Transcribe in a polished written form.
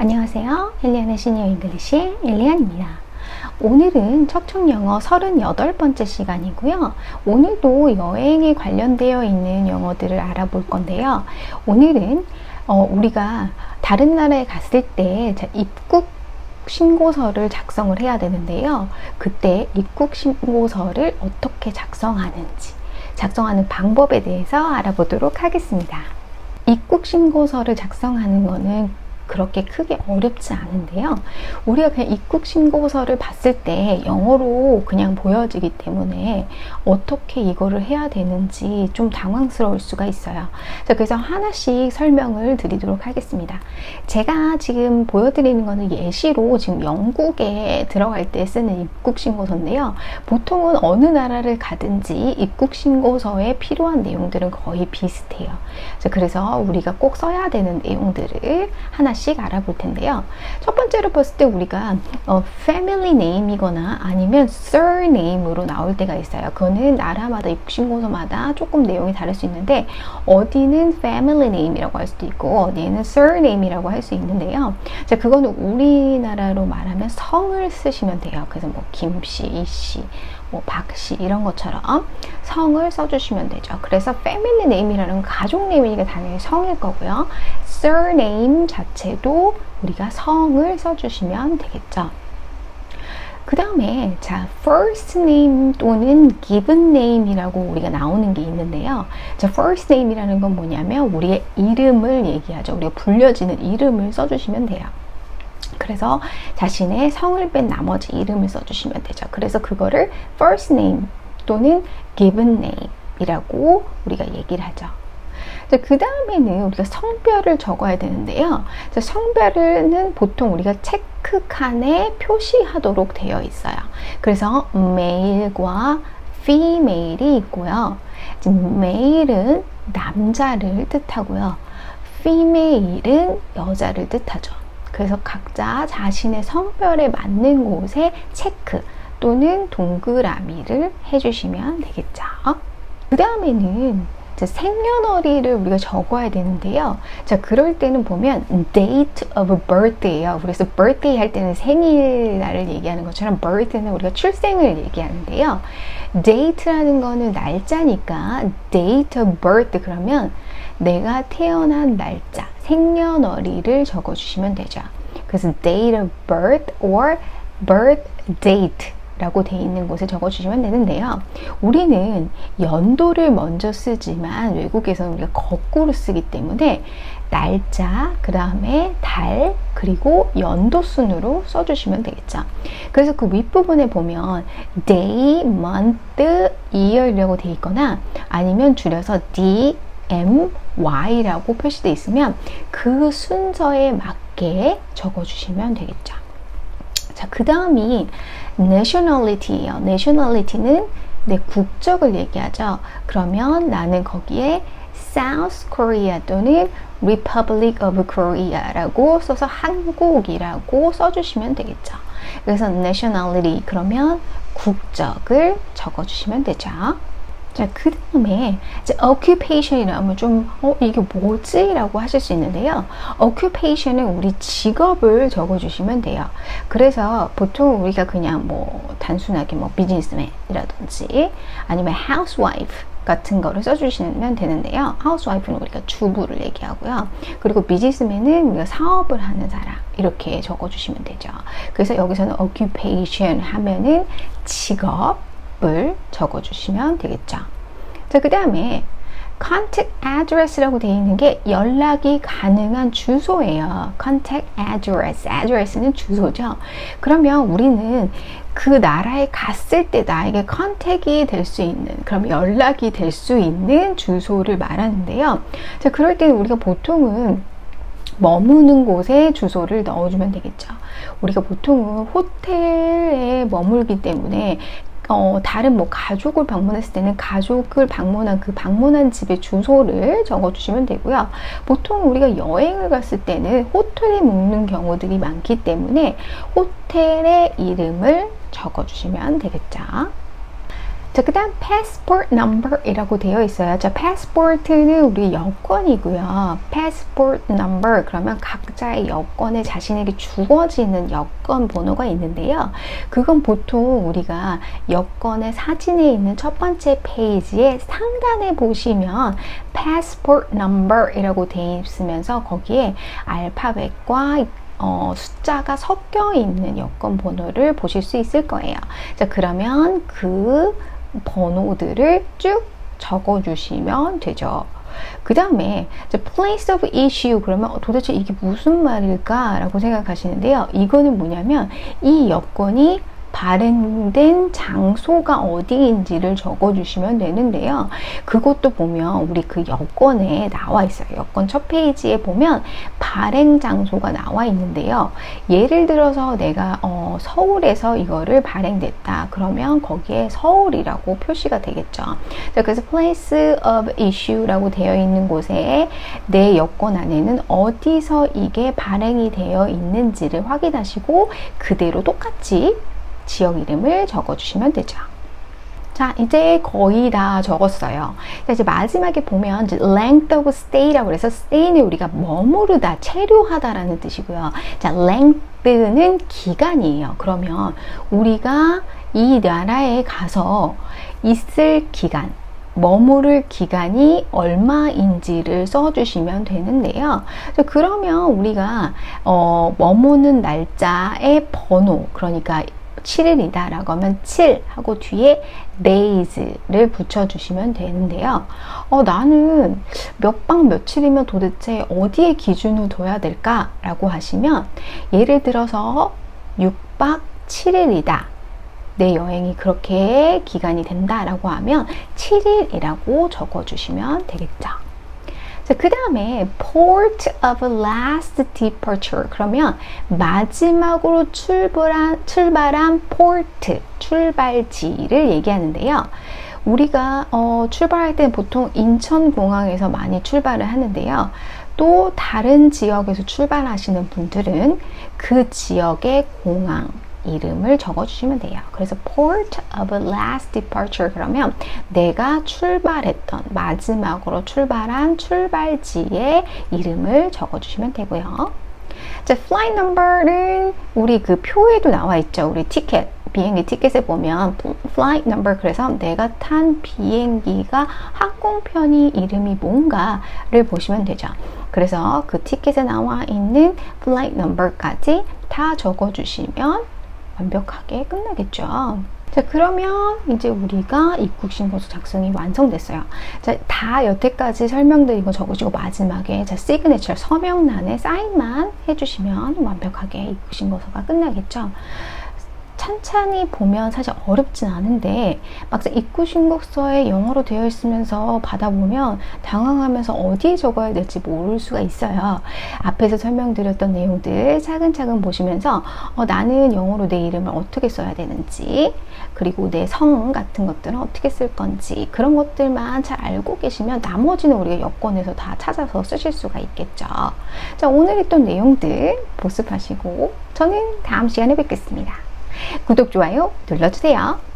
안녕하세요. 헬리안의 시니어 잉글리시의 엘리안입니다. 오늘은 척척영어 38번째 시간이고요. 오늘도 여행에 관련되어 있는 영어들을 알아볼 건데요. 오늘은 우리가 다른 나라에 갔을 때 입국 신고서를 작성을 해야 되는데요. 그때 입국 신고서를 어떻게 작성하는지, 작성하는 방법에 대해서 알아보도록 하겠습니다. 입국 신고서를 작성하는 거는 그렇게 크게 어렵지 않은데요. 우리가 그냥 입국 신고서를 봤을 때 영어로 그냥 보여지기 때문에 어떻게 이거를 해야 되는지 좀 당황스러울 수가 있어요. 자, 그래서 하나씩 설명을 드리도록 하겠습니다. 제가 지금 보여드리는 거는 예시로 지금 영국에 들어갈 때 쓰는 입국 신고서인데요. 보통은 어느 나라를 가든지 입국 신고서에 필요한 내용들은 거의 비슷해요. 자, 그래서 우리가 꼭 써야 되는 내용들을 하나씩 알아볼 텐데요. 첫 번째로 봤을 때 우리가 family name이거나 아니면 surname으로 나올 때가 있어요. 그거는 나라마다 입국신고서마다 조금 내용이 다를 수 있는데 어디는 family name이라고 할 수도 있고 어디는 surname이라고 할 수 있는데요. 자, 그거는 우리나라로 말하면 성을 쓰시면 돼요. 그래서 뭐 김씨, 이씨, 뭐 박씨 이런 것처럼 성을 써주시면 되죠. 그래서 family name이라는 건 가족 네임이니까 당연히 성일 거고요. surname 자체도 우리가 성을 써주시면 되겠죠. 그 다음에 자 first name 또는 given name이라고 우리가 나오는 게 있는데요. 자 first name이라는 건 뭐냐면 우리의 이름을 얘기하죠. 우리가 불려지는 이름을 써주시면 돼요. 그래서 자신의 성을 뺀 나머지 이름을 써주시면 되죠. 그래서 그거를 first name 또는 given name이라고 우리가 얘기를 하죠. 그 다음에는 우리가 성별을 적어야 되는데요. 성별은 보통 우리가 체크칸에 표시하도록 되어 있어요. 그래서 male과 female이 있고요. male은 남자를 뜻하고요. female은 여자를 뜻하죠. 그래서 각자 자신의 성별에 맞는 곳에 체크 또는 동그라미를 해주시면 되겠죠. 그 다음에는 생년월일을 우리가 적어야 되는데요. 자, 그럴 때는 보면 date of birth예요. 그래서 birthday 할 때는 생일날을 얘기하는 것처럼 birth는 우리가 출생을 얘기하는데요. date라는 거는 날짜니까 date of birth 그러면 내가 태어난 날짜, 생년월일을 적어주시면 되죠. 그래서 date of birth or birth date 라고 되어 있는 곳에 적어주시면 되는데요. 우리는 연도를 먼저 쓰지만 외국에서는 우리가 거꾸로 쓰기 때문에 날짜, 그 다음에 달, 그리고 연도 순으로 써주시면 되겠죠. 그래서 그 윗부분에 보면 day, month, year이라고 되어 있거나 아니면 줄여서 DMY라고 표시되어 있으면 그 순서에 맞게 적어주시면 되겠죠. 자, 그 다음이 nationality예요. nationality는 내 국적을 얘기하죠. 그러면 나는 거기에 South Korea 또는 Republic of Korea라고 써서 한국이라고 써주시면 되겠죠. 그래서 nationality 그러면 국적을 적어주시면 되죠. 자, 그 다음에 occupation이라면 좀 이게 뭐지? 라고 하실 수 있는데요. occupation은 우리 직업을 적어주시면 돼요. 그래서 보통 우리가 그냥 뭐 단순하게 뭐 비즈니스맨이라든지 아니면 housewife 같은 거를 써주시면 되는데요. housewife는 우리가 주부를 얘기하고요. 그리고 비즈니스맨은 우리가 사업을 하는 사람 이렇게 적어주시면 되죠. 그래서 여기서는 occupation 하면은 직업 을 적어주시면 되겠죠. 자, 그 다음에 contact address라고 되어 있는 게 연락이 가능한 주소예요. contact address, address는 주소죠. 그러면 우리는 그 나라에 갔을 때 나에게 contact이 될 수 있는, 그럼 연락이 될 수 있는 주소를 말하는데요. 자, 그럴 때는 우리가 보통은 머무는 곳에 주소를 넣어주면 되겠죠. 우리가 보통은 호텔에 머물기 때문에 다른 뭐 가족을 방문했을 때는 가족을 방문한 그 방문한 집의 주소를 적어주시면 되고요. 보통 우리가 여행을 갔을 때는 호텔에 묵는 경우들이 많기 때문에 호텔의 이름을 적어주시면 되겠죠. 자, 자, 그 다음 passport number 이라고 되어 있어요. 자, passport는 우리 여권이고요. passport number 그러면 각자의 여권에 자신에게 주어지는 여권 번호가 있는데요. 그건 보통 우리가 여권의 사진에 있는 첫 번째 페이지에 상단에 보시면 passport number 이라고 되어 있으면서 거기에 알파벳과 숫자가 섞여 있는 여권 번호를 보실 수 있을 거예요. 자, 그러면 그 번호들을 쭉 적어 주시면 되죠. 그 다음에 place of issue 그러면 도대체 이게 무슨 말일까 라고 생각하시는데요. 이거는 뭐냐면 이 여권이 발행된 장소가 어디인지를 적어주시면 되는데요. 그것도 보면 우리 그 여권에 나와 있어요. 여권 첫 페이지에 보면 발행 장소가 나와 있는데요. 예를 들어서 내가 서울에서 이거를 발행됐다. 그러면 거기에 서울이라고 표시가 되겠죠. 자, 그래서 place of issue라고 되어 있는 곳에 내 여권 안에는 어디서 이게 발행이 되어 있는지를 확인하시고 그대로 똑같이 지역 이름을 적어주시면 되죠. 자, 이제 거의 다 적었어요. 자, 이제 마지막에 보면 이제 length of stay라고 해서 stay는 우리가 머무르다, 체류하다라는 뜻이고요. 자, length는 기간이에요. 그러면 우리가 이 나라에 가서 있을 기간, 머무를 기간이 얼마인지를 써주시면 되는데요. 그러면 우리가 머무는 날짜의 번호, 그러니까 7일이다 라고 하면 7 하고 뒤에 days를 붙여주시면 되는데요. 나는 몇 박 며칠이면 도대체 어디에 기준을 둬야 될까? 라고 하시면 예를 들어서 6박 7일이다. 내 여행이 그렇게 기간이 된다 라고 하면 7일이라고 적어주시면 되겠죠. 그 다음에 port of last departure 그러면 마지막으로 출발한 port 출발지를 얘기하는데요. 우리가 출발할 때 보통 인천공항에서 많이 출발을 하는데요. 또 다른 지역에서 출발하시는 분들은 그 지역의 공항 이름을 적어주시면 돼요. 그래서 port of last departure 그러면 내가 출발했던 마지막으로 출발한 출발지의 이름을 적어주시면 되고요. 자, flight number는 우리 그 표에도 나와 있죠. 우리 티켓 비행기 티켓에 보면 flight number 그래서 내가 탄 비행기가 항공편이 이름이 뭔가를 보시면 되죠. 그래서 그 티켓에 나와 있는 flight number까지 다 적어주시면 완벽하게 끝나겠죠. 자, 그러면 이제 우리가 입국신고서 작성이 완성됐어요. 자, 다 여태까지 설명드린 거 적으시고 마지막에 자, 시그니처 서명란에 사인만 해주시면 완벽하게 입국신고서가 끝나겠죠. 찬찬히 보면 사실 어렵진 않은데 막상 입국신고서에 영어로 되어 있으면서 받아보면 당황하면서 어디에 적어야 될지 모를 수가 있어요. 앞에서 설명드렸던 내용들 차근차근 보시면서 나는 영어로 내 이름을 어떻게 써야 되는지 그리고 내 성 같은 것들은 어떻게 쓸 건지 그런 것들만 잘 알고 계시면 나머지는 우리가 여권에서 다 찾아서 쓰실 수가 있겠죠. 자, 오늘 했던 내용들 복습하시고 저는 다음 시간에 뵙겠습니다. 구독, 좋아요 눌러주세요.